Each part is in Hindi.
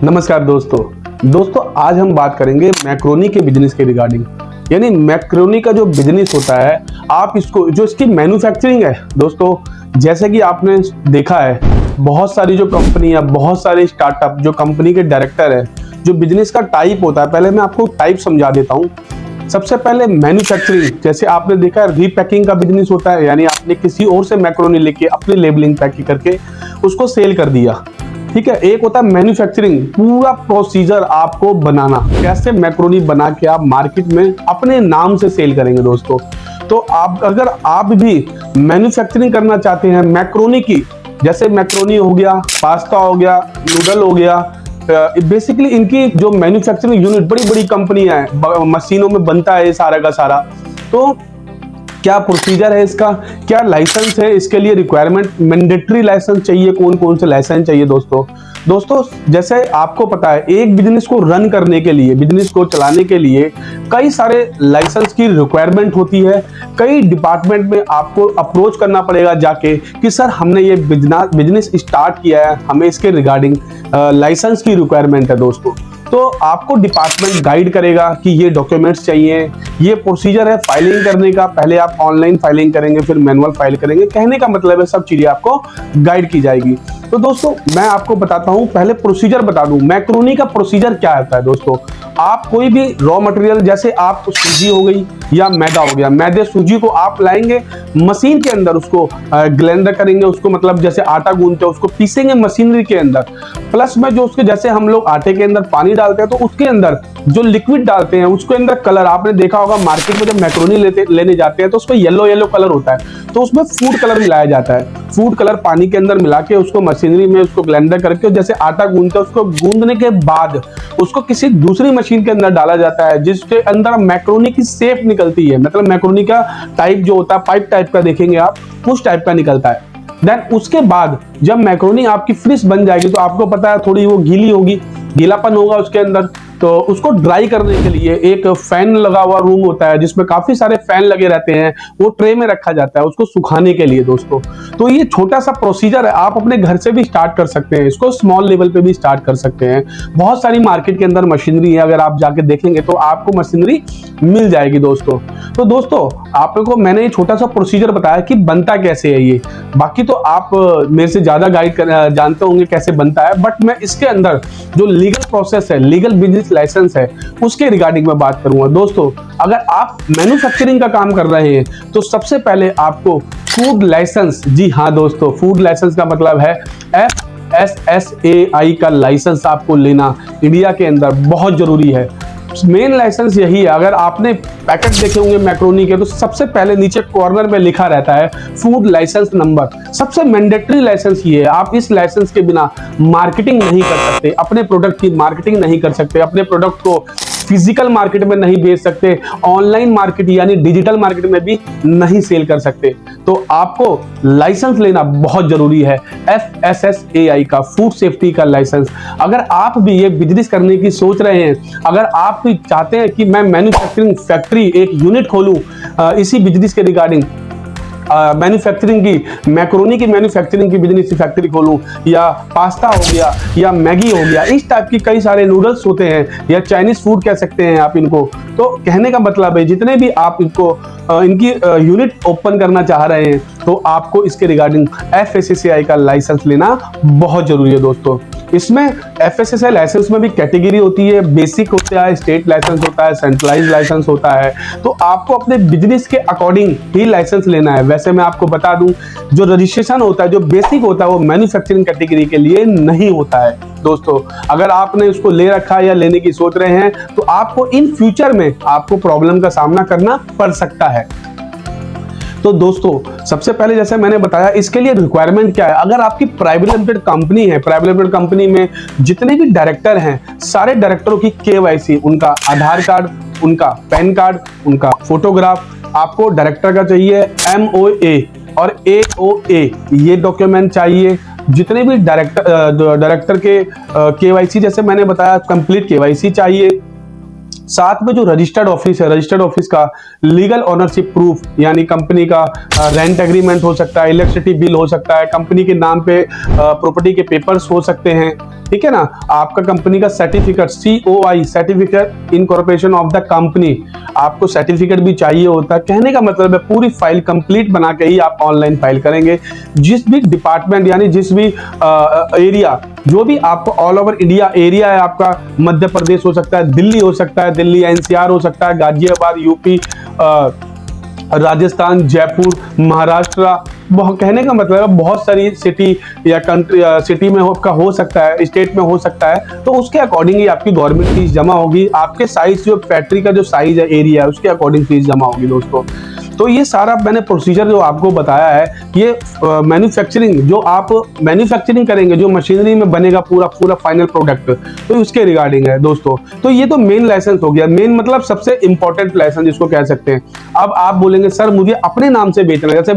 नमस्कार दोस्तों आज हम बात करेंगे मैक्रोनी के बिजनेस के रिगार्डिंग। यानी मैक्रोनी का जो बिजनेस होता है, आप इसको जो इसकी मैन्युफैक्चरिंग है दोस्तों, जैसे कि आपने देखा है बहुत सारी जो कंपनी है, बहुत सारे स्टार्टअप जो कंपनी के डायरेक्टर है, जो बिजनेस का टाइप होता है, पहले मैं आपको टाइप समझा देता हूँ। सबसे पहले मैन्युफैक्चरिंग, जैसे आपने देखा है रीपैकिंग का बिजनेस होता है, यानी आपने किसी और से मैक्रोनी लेके अपनी लेबलिंग पैकिंग करके उसको सेल कर दिया, ठीक है। एक होता है मैन्युफैक्चरिंग, पूरा प्रोसीजर आपको बनाना, कैसे मैक्रोनी बना के आप मार्केट में अपने नाम से सेल करेंगे दोस्तों। तो अगर आप भी मैन्युफैक्चरिंग करना चाहते हैं मैक्रोनी की, जैसे मैक्रोनी हो गया, पास्ता हो गया, नूडल हो गया, बेसिकली इनकी जो मैन्युफैक्चरिंग यूनिट बड़ी बड़ी कंपनियां हैं, मशीनों में बनता है सारा का सारा। तो क्या प्रोसीजर है इसका, क्या लाइसेंस है, इसके लिए रिक्वायरमेंट मैंडेटरी लाइसेंस चाहिए, कौन कौन से लाइसेंस चाहिए दोस्तों जैसे आपको पता है एक बिजनेस को रन करने के लिए, बिजनेस को चलाने के लिए कई सारे लाइसेंस की रिक्वायरमेंट होती है। कई डिपार्टमेंट में आपको अप्रोच करना पड़ेगा जाके कि सर हमने ये बिजनेस स्टार्ट किया है, हमें इसके रिगार्डिंग लाइसेंस की रिक्वायरमेंट है दोस्तों। तो आपको डिपार्टमेंट गाइड करेगा कि ये डॉक्यूमेंट्स चाहिए, ये प्रोसीजर है फाइलिंग करने का, पहले आप ऑनलाइन फाइलिंग करेंगे फिर मैनुअल फाइल करेंगे, कहने का मतलब है सब चीजें आपको गाइड की जाएगी। तो दोस्तों मैं आपको बताता हूं, पहले प्रोसीजर बता दूं मैक्रोनी का प्रोसीजर क्या होता है दोस्तों। आप कोई भी रॉ मटेरियल, जैसे आप सूजी हो गई या मैदा हो गया, मैदे सूजी को आप लाएंगे मशीन के अंदर, उसको ग्लेंडर करेंगे, उसको मतलब जैसे आटा गूंथते हैं उसको पीसेंगे मशीनरी के अंदर, प्लस में जो उसके जैसे हम लोग आटे के अंदर पानी डालते हैं तो उसके अंदर जो लिक्विड डालते हैं उसके अंदर कलर, आपने देखा होगा मार्केट में जब मैक्रोनी लेने जाते हैं तो उसमें येलो कलर होता है, तो उसमें फूड कलर मिलाया जाता है। फूड कलर पानी के अंदर मिला के उसको मशीनरी में उसको ग्लेंडर करके जैसे आटा गूंथते हैं, उसको गूंदने के बाद उसको किसी दूसरी मशीन के अंदर डाला जाता है जिसके अंदर मैक्रोनी की शेप निकलती है, मतलब मैक्रोनी का टाइप जो होता है पाइप टाइप का देखेंगे आप, उस टाइप का निकलता है। देन उसके बाद जब मैक्रोनी आपकी फिनिश बन जाएगी तो आपको पता है थोड़ी वो गीली होगी, गीलापन होगा उसके अंदर, तो उसको ड्राई करने के लिए एक फैन लगा हुआ रूम होता है जिसमें काफी सारे फैन लगे रहते हैं, वो ट्रे में रखा जाता है उसको सुखाने के लिए दोस्तों। तो ये छोटा सा प्रोसीजर है, आप अपने घर से भी स्टार्ट कर सकते हैं, इसको स्मॉल लेवल पे भी स्टार्ट कर सकते हैं। बहुत सारी मार्केट के अंदर मशीनरी है, अगर आप जाके देखेंगे तो आपको मशीनरी मिल जाएगी दोस्तों। तो दोस्तों आपको मैंने ये छोटा सा प्रोसीजर बताया कि बनता कैसे है ये, बाकी तो आप मेरे से ज्यादा जानते होंगे कैसे बनता है, बट मैं इसके अंदर जो लीगल प्रोसेस है, लीगल बिजनेस लाइसेंस है, उसके रिगार्डिंग में बात करूंगा दोस्तों। अगर आप मैन्युफैक्चरिंग का काम कर रहे हैं तो सबसे पहले आपको फूड लाइसेंस, जी हाँ दोस्तों, फूड लाइसेंस का मतलब है FSSAI का लाइसेंस आपको लेना इंडिया के अंदर बहुत जरूरी है। मेन लाइसेंस यही है। अगर आपने पैकेट देखे होंगे मैक्रोनी के तो सबसे पहले नीचे कॉर्नर में लिखा रहता है फूड लाइसेंस नंबर, सबसे मैंडेटरी लाइसेंस ये है। आप इस लाइसेंस के बिना मार्केटिंग नहीं कर सकते, अपने प्रोडक्ट की मार्केटिंग नहीं कर सकते, अपने प्रोडक्ट को फिजिकल मार्केट में नहीं बेच सकते, ऑनलाइन मार्केट यानी डिजिटल मार्केट में भी नहीं सेल कर सकते। तो आपको लाइसेंस लेना बहुत जरूरी है, FSSAI का, फूड सेफ्टी का लाइसेंस। अगर आप भी ये बिजनेस करने की सोच रहे हैं, अगर आप भी चाहते हैं कि मैं मैन्युफैक्चरिंग फैक्ट्री एक यूनिट खोलूं इसी बिजनेस के रिगार्डिंग, मैन्युफैक्चरिंग की, मैक्रोनी की मैन्युफैक्चरिंग की बिजनेस की फैक्ट्री खोलूं, या पास्ता हो गया या मैगी हो गया, इस टाइप की कई सारे नूडल्स होते हैं या चाइनीज फूड कह सकते हैं आप इनको। तो कहने का मतलब है जितने भी आप इनको इनकी यूनिट ओपन करना चाह रहे हैं तो आपको इसके रिगार्डिंग FSSAI का लाइसेंस लेना बहुत जरूरी है दोस्तों। इसमें FSSAI लाइसेंस में भी कैटेगरी होती है, बेसिक होता है, स्टेट लाइसेंस होता है, सेंट्रलाइज लाइसेंस होता है। तो आपको अपने बिजनेस के अकॉर्डिंग ही लाइसेंस लेना है। वैसे मैं आपको बता दूं, जो रजिस्ट्रेशन होता है, जो बेसिक होता है, वो मैन्युफैक्चरिंग कैटेगरी के लिए नहीं होता है दोस्तों। अगर आपने उसको ले रखा है या लेने की सोच रहे हैं तो आपको इन फ्यूचर में आपको प्रॉब्लम का सामना करना पड़ सकता है। तो दोस्तों सबसे पहले जैसे मैंने बताया इसके लिए रिक्वायरमेंट क्या है। अगर आपकी प्राइवेट लिमिटेड कंपनी है, प्राइवेट लिमिटेड कंपनी में जितने भी डायरेक्टर हैं, सारे डायरेक्टरों की KYC, उनका आधार कार्ड, उनका पैन कार्ड, उनका फोटोग्राफ, आपको डायरेक्टर का चाहिए MOA और AOA, ये डॉक्यूमेंट चाहिए। जितने भी डायरेक्टर के KYC, जैसे मैंने बताया कंप्लीट KYC चाहिए। साथ में जो रजिस्टर्ड ऑफिस है, रजिस्टर्ड ऑफिस का लीगल ओनरशिप प्रूफ, यानी कंपनी का रेंट एग्रीमेंट हो सकता है, इलेक्ट्रिसिटी बिल हो सकता है, कंपनी के नाम पे प्रॉपर्टी के पेपर्स हो सकते हैं, ठीक है ना। आपका कंपनी का certificate, COI, certificate incorporation of the company, आपको सर्टिफिकेट भी चाहिए होता है। कहने का मतलब है पूरी फाइल कंप्लीट बना के ही आप ऑनलाइन फाइल करेंगे। जिस भी डिपार्टमेंट यानी जिस भी एरिया, जो भी आपको ऑल ओवर इंडिया एरिया है आपका, मध्य प्रदेश हो सकता है, दिल्ली हो सकता है, दिल्ली NCR हो सकता है, गाजियाबाद UP, राजस्थान, जयपुर, महाराष्ट्र, कहने का मतलब है बहुत सारी सिटी या कंट्री, सिटी में हो सकता है, स्टेट में हो सकता है, तो उसके अकॉर्डिंग ही आपकी गवर्नमेंट फीस जमा होगी। आपके साइज, जो फैक्ट्री का जो साइज है, एरिया है, उसके अकॉर्डिंग फीस जमा होगी दोस्तों। तो ये सारा मैंने प्रोसीजर जो आपको बताया है, ये मैन्युफैक्चरिंग, जो आप मैन्युफैक्चरिंग करेंगे, जो मशीनरी में बनेगा पूरा फाइनल प्रोडक्ट, तो उसके रिगार्डिंग है दोस्तों। तो ये तो मेन लाइसेंस हो गया, मेन मतलब सबसे इंपॉर्टेंट लाइसेंस जिसको कह सकते हैं। अब आप बोलेंगे सर मुझे अपने नाम से बेचना है, जैसे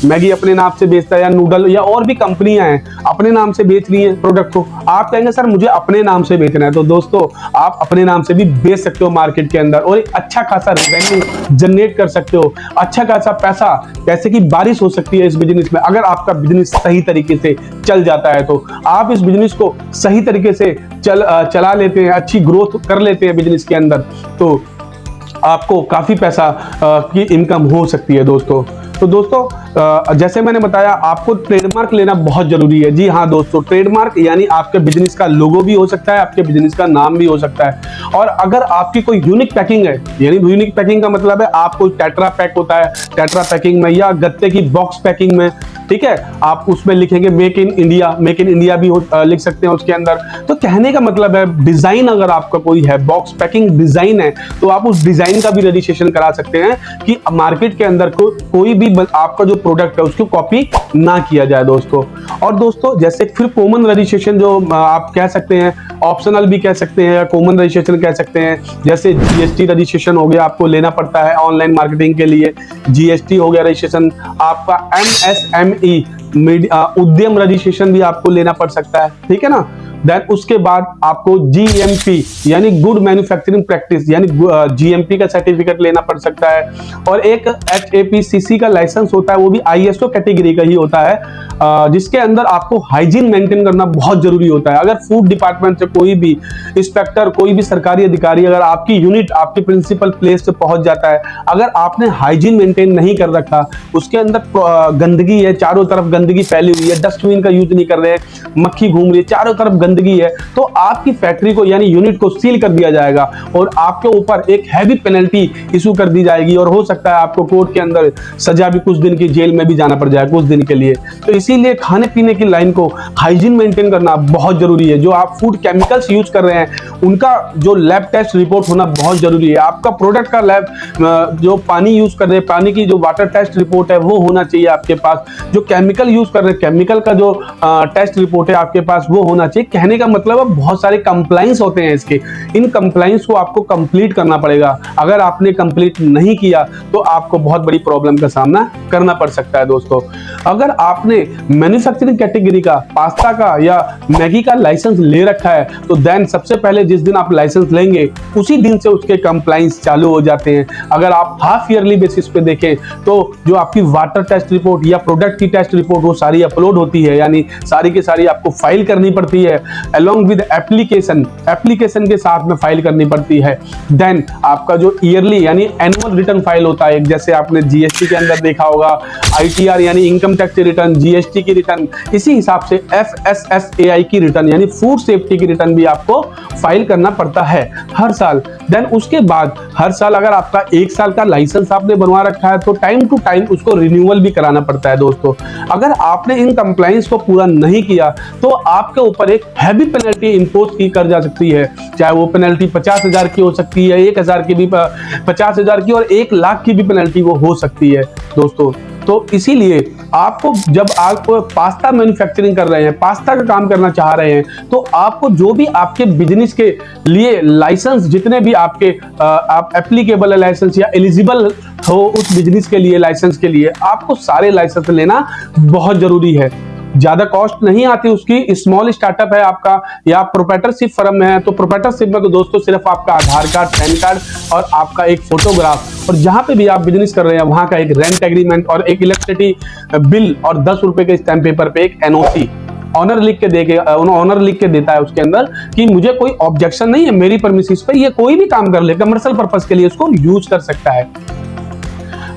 मैगी अपने नाम से बेचता है, या नूडल, या और भी कंपनियां हैं अपने नाम से बेच रही हैं प्रोडक्ट को, आप कहेंगे सर मुझे अपने नाम से बेचना है, तो दोस्तों आप अपने नाम से भी बेच सकते हो मार्केट के अंदर, और एक अच्छा खासा रेवेन्यू जनरेट कर सकते हो, अच्छा खासा पैसे की बारिश हो सकती है इस बिजनेस में, अगर आपका बिजनेस सही तरीके से चल जाता है। तो आप इस बिजनेस को सही तरीके से चला लेते हैं, अच्छी ग्रोथ कर लेते हैं बिजनेस के अंदर, तो आपको काफी पैसा की इनकम हो सकती है दोस्तों। तो दोस्तों जैसे मैंने बताया, आपको ट्रेडमार्क लेना बहुत जरूरी है। जी हाँ दोस्तों, ट्रेडमार्क यानी आपके बिजनेस का लोगो भी हो सकता है, आपके बिजनेस का नाम भी हो सकता है। और अगर आपकी कोई यूनिक पैकिंग है, यानी यूनिक पैकिंग का मतलब है आप कोई टेट्रा पैक होता है, टेट्रा पैकिंग में, या गत्ते की बॉक्स पैकिंग में, ठीक है, आप उसमें लिखेंगे मेक इन इंडिया भी लिख सकते हैं उसके अंदर। तो कहने का मतलब है डिजाइन अगर आपका कोई है, बॉक्स पैकिंग डिजाइन है, तो आप उस डिजाइन का भी रजिस्ट्रेशन करा सकते हैं कि मार्केट के अंदर कोई भी आपका जो प्रोडक्ट है उसको कॉपी ना किया जाए दोस्तों। और दोस्तों जैसे फिर कॉमन रजिस्ट्रेशन, जो आप कह सकते हैं, ऑप्शनल भी कह सकते हैं या कॉमन रजिस्ट्रेशन कह सकते हैं, जैसे GST रजिस्ट्रेशन हो गया, आपको लेना पड़ता है ऑनलाइन मार्केटिंग के लिए, GST हो गया रजिस्ट्रेशन। आपका MSME उद्यम रजिस्ट्रेशन भी आपको लेना पड़ सकता है, ठीक है ना। देन उसके बाद आपको GMP यानी गुड मैन्युफैक्चरिंग प्रैक्टिस, यानी GMP का सर्टिफिकेट लेना पड़ सकता है। और एक HAPCC का लाइसेंस होता है, वो भी ISO कैटेगरी का ही होता है, जिसके अंदर आपको हाइजीन मेंटेन करना बहुत जरूरी होता है। अगर फूड डिपार्टमेंट से कोई भी इंस्पेक्टर, कोई भी सरकारी अधिकारी अगर आपकी यूनिट, आपकी प्रिंसिपल प्लेस पे पहुंच जाता है, अगर आपने हाइजीन मेंटेन नहीं कर रखा, उसके अंदर गंदगी है, चारों तरफ गंदगी फैली हुई है, डस्टबिन का यूज नहीं कर रहे, मक्खी घूम रही है, चारों तरफ गंदगी है, तो आपकी फैक्ट्री को यानी यूनिट को सील कर दिया जाएगा और आपके ऊपर एक हैवी पेनल्टी इशू कर दी जाएगी, और हो सकता है आपको कोर्ट के अंदर सजा भी, कुछ दिन की जेल में भी जाना पड़ जाए कुछ दिन के लिए। तो इसीलिए खाने पीने की लाइन को हाइजीन मेंटेन करना बहुत जरूरी है। जो आप फूड केमिकल्स यूज कर रहे हैं उनका जो लैब टेस्ट रिपोर्ट होना बहुत जरूरी है। आपका प्रोडक्ट का लैब, जो पानी यूज कर रहे हैं, पानी की जो वाटर टेस्ट रिपोर्ट है वो होना चाहिए आपके पास। जो केमिकल यूज कर रहे हैं, केमिकल का जो टेस्ट रिपोर्ट है आपके पास वो होना चाहिए। कहने का मतलब है बहुत सारे कंप्लाइंस होते हैं इसके, इन कंप्लाइंस को आपको कंप्लीट करना पड़ेगा। अगर आपने कंप्लीट नहीं किया तो आपको बहुत बड़ी प्रॉब्लम का सामना करना पड़ सकता है दोस्तों। अगर आपने मैन्युफैक्चरिंग कैटेगरी का, पास्ता का या मैगी का लाइसेंस ले रखा है, तो देन सबसे पहले जिस दिन आप लाइसेंस लेंगे उसी दिन से उसके कंप्लाइंस चालू हो जाते हैं। अगर आप हाफ ईयरली बेसिस पे देखें तो जो आपकी वाटर टेस्ट रिपोर्ट या प्रोडक्ट की टेस्ट रिपोर्ट वो सारी अपलोड होती है, यानी सारी की सारी आपको फाइल करनी पड़ती है अलोंग विद एप्लीकेशन के साथ में फाइल करनी पड़ती है। देन आपका जो ईयरली यानी एनुअल रिटर्न फाइल होता है, जैसे आपने GST के अंदर देखा होगा, ITR यानी इनकम टैक्स की रिटर्न, GST की रिटर्न, इसी हिसाब से FSSAI की रिटर्न यानी फूड सेफ्टी की रिटर्न भी आपको फाइल करना पड़ता है हर साल। देन उसके बाद हर साल अगर आपका 1 साल का लाइसेंस आपने बनवा रखा है तो टाइम टू टाइम उसको रिन्यूअल भी कराना पड़ता है दोस्तों। अगर आपने इन कंप्लाइंस को पूरा नहीं किया तो आपके ऊपर एक हैवी पेनल्टी इंपोज की कर जा सकती है, चाहे वो पेनल्टी 50,000 की हो सकती है, 1,000 की भी, 50,000 की और 1 लाख की भी पेनल्टी वो हो सकती है दोस्तों। तो इसीलिए आपको, जब आप पास्ता मैन्युफैक्चरिंग कर रहे हैं, पास्ता का काम करना चाह रहे हैं, तो आपको जो भी आपके बिजनेस के लिए लाइसेंस, जितने भी आपके आप एप्लीकेबल लाइसेंस या एलिजिबल हो उस बिजनेस के लिए, लाइसेंस के लिए आपको सारे लाइसेंस लेना बहुत जरूरी है। ज्यादा कॉस्ट नहीं आती उसकी, स्मॉल स्टार्टअप है आपका या प्रोप्राइटरशिप फर्म में है तो प्रोप्राइटरशिप में तो दोस्तों सिर्फ आपका आधार कार्ड, पैन कार्ड और आपका एक फोटोग्राफ, और जहां पे भी आप बिजनेस कर रहे हैं वहां का एक रेंट एग्रीमेंट और एक इलेक्ट्रिसिटी बिल और 10 रुपए के स्टैम्प पेपर पे एक एनओसी ऑनर लिख के देता है उसके अंदर कि मुझे कोई ऑब्जेक्शन नहीं है, मेरी परमिसेस पे ये कोई भी काम कर ले, कमर्शियल पर्पस के लिए इसको यूज कर सकता है।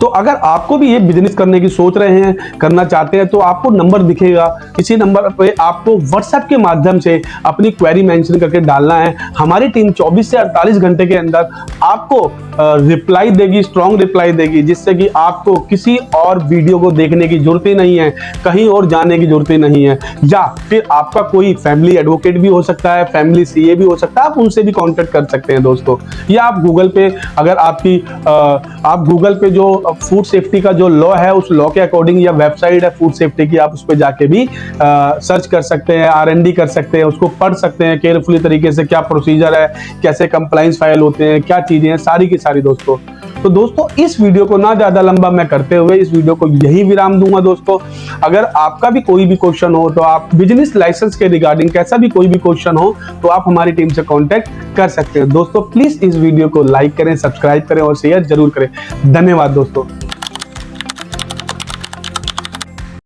तो अगर आपको भी ये बिजनेस करने की सोच रहे हैं, करना चाहते हैं, तो आपको नंबर दिखेगा, इसी नंबर पे आपको व्हाट्सएप के माध्यम से अपनी क्वेरी मेंशन करके डालना है। हमारी टीम 24 से 48 घंटे के अंदर आपको रिप्लाई देगी, स्ट्रॉन्ग रिप्लाई देगी, जिससे कि आपको किसी और वीडियो को देखने की जरूरत ही नहीं है, कहीं और जाने की जरूरत ही नहीं है। या फिर आपका कोई फैमिली एडवोकेट भी हो सकता है, फैमिली सीए भी हो सकता है, आप उनसे भी कॉन्टेक्ट कर सकते हैं दोस्तों। या आप गूगल पे, अगर आप गूगल पे जो फूड सेफ्टी का जो लॉ है उस लॉ के अकॉर्डिंग या वेबसाइट है फूड सेफ्टी की, आप उस पर जाके भी सर्च कर सकते हैं, R&D कर सकते हैं, उसको पढ़ सकते हैं केयरफुली तरीके से, क्या प्रोसीजर है, कैसे कंप्लाइंस फाइल होते हैं, क्या चीजें हैं, सारी की सारी दोस्तों। तो दोस्तों इस वीडियो को ना ज्यादा लंबा मैं करते हुए इस वीडियो को यही विराम दूंगा दोस्तों। अगर आपका भी कोई भी क्वेश्चन हो तो आप बिजनेस लाइसेंस के रिगार्डिंग कैसा भी कोई भी क्वेश्चन हो तो आप हमारी टीम से कांटेक्ट कर सकते हैं दोस्तों। प्लीज इस वीडियो को लाइक करें, सब्सक्राइब करें और शेयर जरूर करें। धन्यवाद दोस्तों।